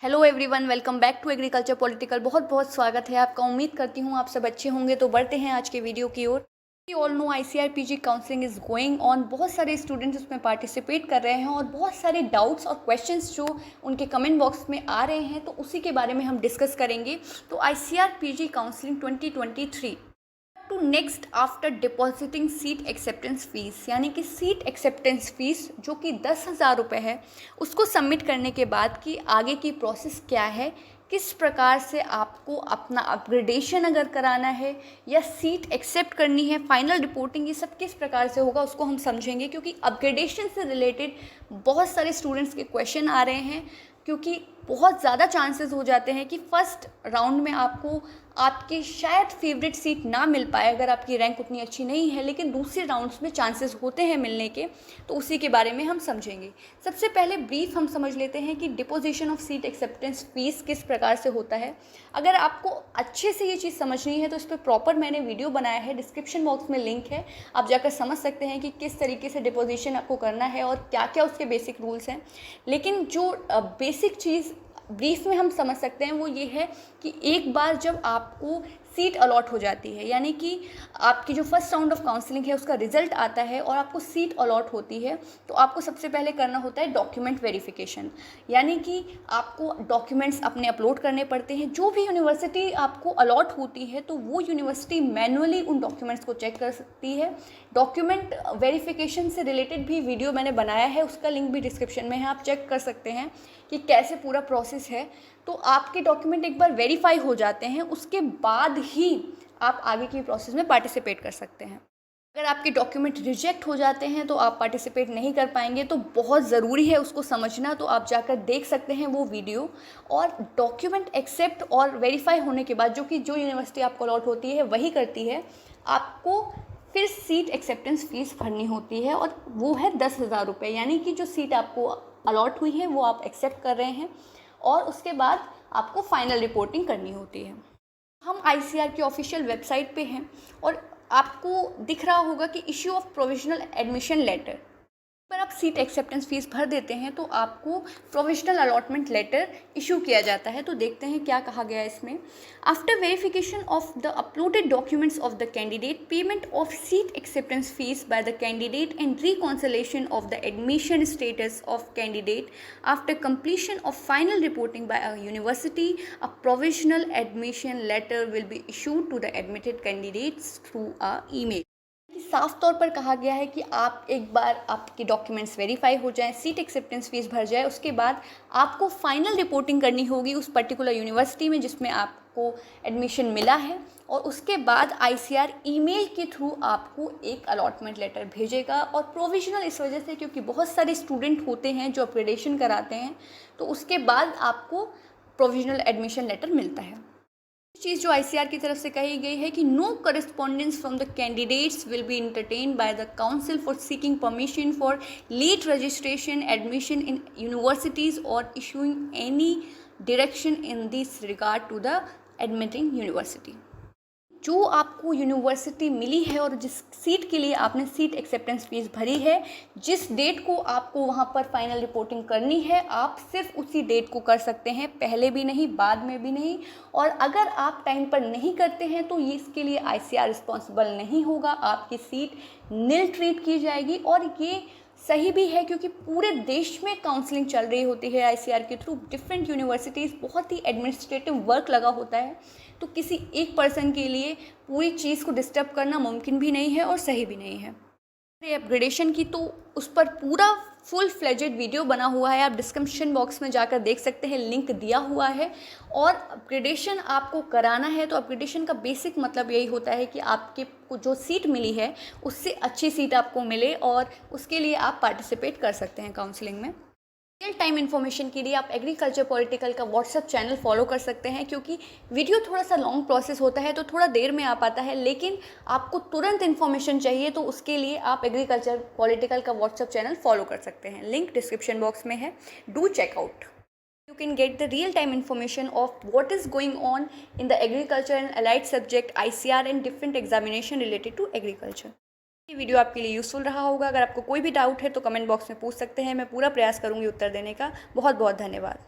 Hello everyone, welcome back to agriculture political. बहुत बहुत स्वागत है आपका। उम्मीद करती हूँ आप सब अच्छे होंगे। तो बढ़ते हैं आज के वीडियो की ओर। We all know ICRPG counselling is going on. बहुत सारे स्टूडेंट्स उसमें पार्टिसिपेट कर रहे हैं और बहुत सारे डाउट्स और क्वेश्चंस जो उनके कमेंट बॉक्स में आ रहे हैं, तो उसी के बारे में हम डिस्कस करेंगे। तो ICRPG counselling 2023 to next after depositing seat acceptance fees, यानी कि सीट एक्सेप्टेंस फीस जो कि 10,000 रुपये है, उसको सबमिट करने के बाद की आगे की प्रोसेस क्या है, किस प्रकार से आपको अपना अपग्रेडेशन अगर कराना है या सीट एक्सेप्ट करनी है, फाइनल रिपोर्टिंग, ये सब किस प्रकार से होगा उसको हम समझेंगे। क्योंकि अपग्रेडेशन से रिलेटेड बहुत सारे स्टूडेंट्स के क्वेश्चन आ रहे हैं, क्योंकि बहुत ज़्यादा चांसेस हो जाते हैं कि फर्स्ट राउंड में आपको आपकी शायद फेवरेट सीट ना मिल पाए अगर आपकी रैंक उतनी अच्छी नहीं है, लेकिन दूसरे राउंड्स में चांसेस होते हैं मिलने के। तो उसी के बारे में हम समझेंगे। सबसे पहले ब्रीफ हम समझ लेते हैं कि deposition of seat acceptance fees किस प्रकार से होता है। अगर आपको अच्छे से ये चीज़ समझनी है तो इस पर प्रॉपर मैंने वीडियो बनाया है, डिस्क्रिप्शन बॉक्स में लिंक है, आप जाकर समझ सकते हैं कि किस तरीके से डिपोजिशन आपको करना है और क्या क्या उसके बेसिक रूल्स हैं। लेकिन जो बेसिक चीज़ ब्रीफ में हम समझ सकते हैं वो ये है कि एक बार जब आपको सीट अलॉट हो जाती है, यानी कि आपकी जो फर्स्ट राउंड ऑफ काउंसलिंग है उसका रिजल्ट आता है और आपको सीट अलॉट होती है, तो आपको सबसे पहले करना होता है डॉक्यूमेंट वेरिफिकेशन। यानी कि आपको डॉक्यूमेंट्स अपने अपलोड करने पड़ते हैं। जो भी यूनिवर्सिटी आपको अलॉट होती है तो वो यूनिवर्सिटी मैनुअली उन डॉक्यूमेंट्स को चेक कर सकती है। डॉक्यूमेंट वेरिफिकेशन से रिलेटेड भी वीडियो मैंने बनाया है, उसका लिंक भी डिस्क्रिप्शन में है, आप चेक कर सकते हैं कि कैसे पूरा प्रोसेस है। तो आपके डॉक्यूमेंट एक बार वेरीफाई हो जाते हैं, उसके बाद ही आप आगे की प्रोसेस में पार्टिसिपेट कर सकते हैं। अगर आपके डॉक्यूमेंट रिजेक्ट हो जाते हैं तो आप पार्टिसिपेट नहीं कर पाएंगे। तो बहुत ज़रूरी है उसको समझना, तो आप जाकर देख सकते हैं वो वीडियो। और डॉक्यूमेंट एक्सेप्ट और वेरीफाई होने के बाद, जो कि जो यूनिवर्सिटी आपको अलॉट होती है वही करती है, आपको फिर सीट एक्सेप्टेंस फीस भरनी होती है और वो है 10,000 रुपये। यानी कि जो सीट आपको अलॉट हुई है वो आप एक्सेप्ट कर रहे हैं और उसके बाद आपको फाइनल रिपोर्टिंग करनी होती है। हम ICR की ऑफिशियल वेबसाइट पे हैं और आपको दिख रहा होगा कि issue of provisional admission letter पर आप सीट एक्सेप्टेंस फीस भर देते हैं तो आपको प्रोविजनल अलॉटमेंट लेटर इशू किया जाता है। तो देखते हैं क्या कहा गया है इसमें। After verification of the uploaded documents of the candidate, payment of seat acceptance fees by the candidate and reconciliation of the admission status of candidate after completion of final reporting by a university, a provisional admission letter will be issued to the admitted candidates through a email. साफ तौर पर कहा गया है कि आप एक बार आपके डॉक्यूमेंट्स वेरीफाई हो जाएं, सीट एक्सेप्टेंस फीस भर जाए, उसके बाद आपको फाइनल रिपोर्टिंग करनी होगी उस पर्टिकुलर यूनिवर्सिटी में जिसमें आपको एडमिशन मिला है। और उसके बाद ICR ईमेल के थ्रू आपको एक अलॉटमेंट लेटर भेजेगा। और प्रोविजनल इस वजह से क्योंकि बहुत सारे स्टूडेंट होते हैं जो अपग्रेडेशन कराते हैं, तो उसके बाद आपको प्रोविजनल एडमिशन लेटर मिलता है। चीज़ जो ICR की तरफ से कही गई है कि no correspondence from the candidates will be entertain by the council for seeking permission for late registration admission in universities और issuing any direction in this regard to the admitting university. जो आपको यूनिवर्सिटी मिली है और जिस seat के लिए आपने seat acceptance fees भरी है, जिस डेट को आपको वहाँ पर फाइनल रिपोर्टिंग करनी है, आप सिर्फ उसी डेट को कर सकते हैं, पहले भी नहीं, बाद में भी नहीं। और अगर आप टाइम पर नहीं करते हैं तो इसके लिए ICR रिस्पॉन्सिबल नहीं होगा, आपकी सीट निल ट्रीट की जाएगी। और ये सही भी है क्योंकि पूरे देश में काउंसलिंग चल रही होती है ICR के थ्रू, डिफरेंट यूनिवर्सिटीज़, बहुत ही एडमिनिस्ट्रेटिव वर्क लगा होता है। तो किसी एक पर्सन के लिए पूरी चीज़ को डिस्टर्ब करना मुमकिन भी नहीं है और सही भी नहीं है। अपग्रेडेशन की तो उस पर पूरा फुल फ्लेजेड वीडियो बना हुआ है, आप डिस्क्रिप्शन बॉक्स में जाकर देख सकते हैं, लिंक दिया हुआ है। और अपग्रेडेशन आपको कराना है तो अपग्रेडेशन का बेसिक मतलब यही होता है कि आपके को जो सीट मिली है उससे अच्छी सीट आपको मिले, और उसके लिए आप पार्टिसिपेट कर सकते हैं काउंसलिंग में। रियल टाइम इन्फॉर्मेशन के लिए आप एग्रीकल्चर पॉलिटिकल का व्हाट्सएप चैनल फॉलो कर सकते हैं, क्योंकि वीडियो थोड़ा सा लॉन्ग प्रोसेस होता है तो थोड़ा देर में आ पाता है, लेकिन आपको तुरंत इन्फॉर्मेशन चाहिए तो उसके लिए आप एग्रीकल्चर पॉलिटिकल का व्हाट्सएप चैनल फॉलो कर सकते हैं। लिंक डिस्क्रिप्शन बॉक्स में है, do check out. You can get the real-time information of what is going on in the agriculture and allied subject ICR and different examination related to agriculture. ये video आपके लिए useful रहा होगा। अगर आपको कोई भी डाउट है तो कमेंट बॉक्स में पूछ सकते हैं, मैं पूरा प्रयास करूँगी उत्तर देने का। बहुत बहुत धन्यवाद।